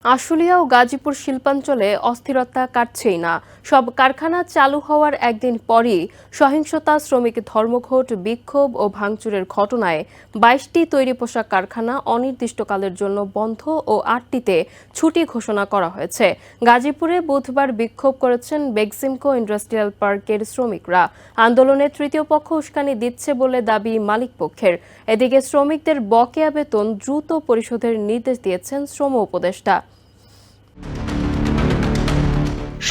আশুলিয়া ও গাজীপুর শিল্পাঞ্চলে অস্থিরতা কাটছেই না। সব কারখানা চালু হওয়ার একদিন পরই সহিংসতা, শ্রমিক ধর্মঘট, বিক্ষোভ ও ভাঙচুরের ঘটনায় ২২টি তৈরি পোশাক কারখানা অনির্দিষ্টকালের জন্য বন্ধ ও ৮টিতে ছুটি ঘোষণা করা হয়েছে। গাজীপুরে বুধবার বিক্ষোভ করেছেন বেক্সিমকো ইন্ডাস্ট্রিয়াল পার্কের শ্রমিকরা। আন্দোলনে তৃতীয় পক্ষ উস্কানি দিচ্ছে বলে দাবি মালিকপক্ষের। এদিকে শ্রমিকদের বকেয়া বেতন দ্রুত পরিশোধের নির্দেশ দিয়েছেন শ্রম উপদেষ্টা।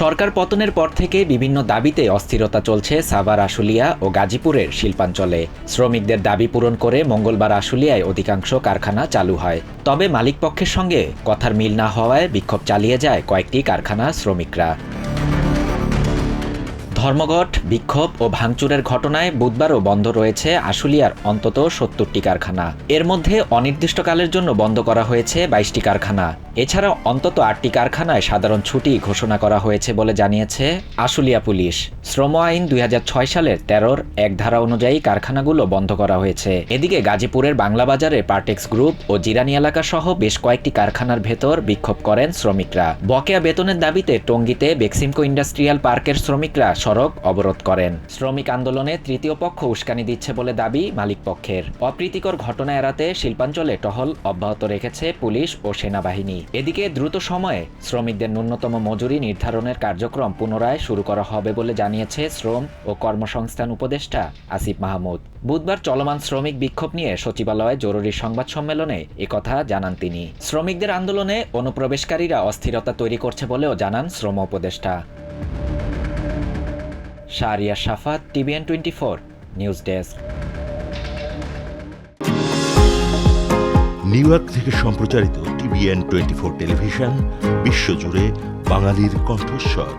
সরকার পতনের পর থেকে বিভিন্ন দাবিতে অস্থিরতা চলছে সাভার, আশুলিয়া ও গাজীপুরের শিল্পাঞ্চলে। শ্রমিকদের দাবি পূরণ করে মঙ্গলবার আশুলিয়ায় অধিকাংশ কারখানা চালু হয়। তবে মালিকপক্ষের সঙ্গে কথার মিল না হওয়ায় বিক্ষোভ চালিয়ে যায় কয়েকটি কারখানা শ্রমিকরা। ধর্মঘট, বিক্ষোভ ও ভাঙচুরের ঘটনায় বুধবারও বন্ধ রয়েছে আশুলিয়ার অন্তত ৭০টি কারখানা। এর মধ্যে অনির্দিষ্টকালের জন্য বন্ধ করা হয়েছে ২২টি কারখানা। এছাড়াও অন্তত ৮টি কারখানায় সাধারণ ছুটি ঘোষণা করা হয়েছে বলে জানিয়েছে আশুলিয়া পুলিশ। শ্রম আইন ২০০৬ সালের ১৩ এক ধারা অনুযায়ী কারখানাগুলো বন্ধ করা হয়েছে। এদিকে গাজীপুরের বাংলাবাজারে পার্টেক্স গ্রুপ ও জিরানি এলাকা সহ বেশ কয়েকটি কারখানার ভেতর বিক্ষোভ করেন শ্রমিকরা। বকেয়া বেতনের দাবিতে টঙ্গীতে বেক্সিমকো ইন্ডাস্ট্রিয়াল পার্কের শ্রমিকরা সড়ক অবরোধ করেন। শ্রমিক আন্দোলনে তৃতীয় পক্ষ উস্কানি দিচ্ছে বলে দাবি মালিকপক্ষের। অপ্রীতিকর ঘটনা এড়াতে শিল্পাঞ্চলে টহল অব্যাহত রেখেছে পুলিশ ও সেনাবাহিনী। এদিকে দ্রুত সময়ে শ্রমিকদের ন্যূনতম মজুরি নির্ধারণের কার্যক্রম পুনরায় শুরু করা হবে বলে জানিয়েছে শ্রম ও কর্মসংস্থান উপদেষ্টা আসিফ মাহমুদ। বুধবার চলমান শ্রমিক বিক্ষোভ নিয়ে সচিবালয়ে জরুরি সংবাদ সম্মেলনে একথা জানান তিনি। শ্রমিকদের আন্দোলনে অনুপ্রবেশকারীরা অস্থিরতা তৈরি করছে বলেও জানান শ্রম উপদেষ্টা। শাহরিয়ার শাফাত, TVN 24 news desk. New York থেকে সম্প্রচারিত TVN 24 টেলিভিশন বিশ্বজুড়ে বাঙালির কণ্ঠস্বর।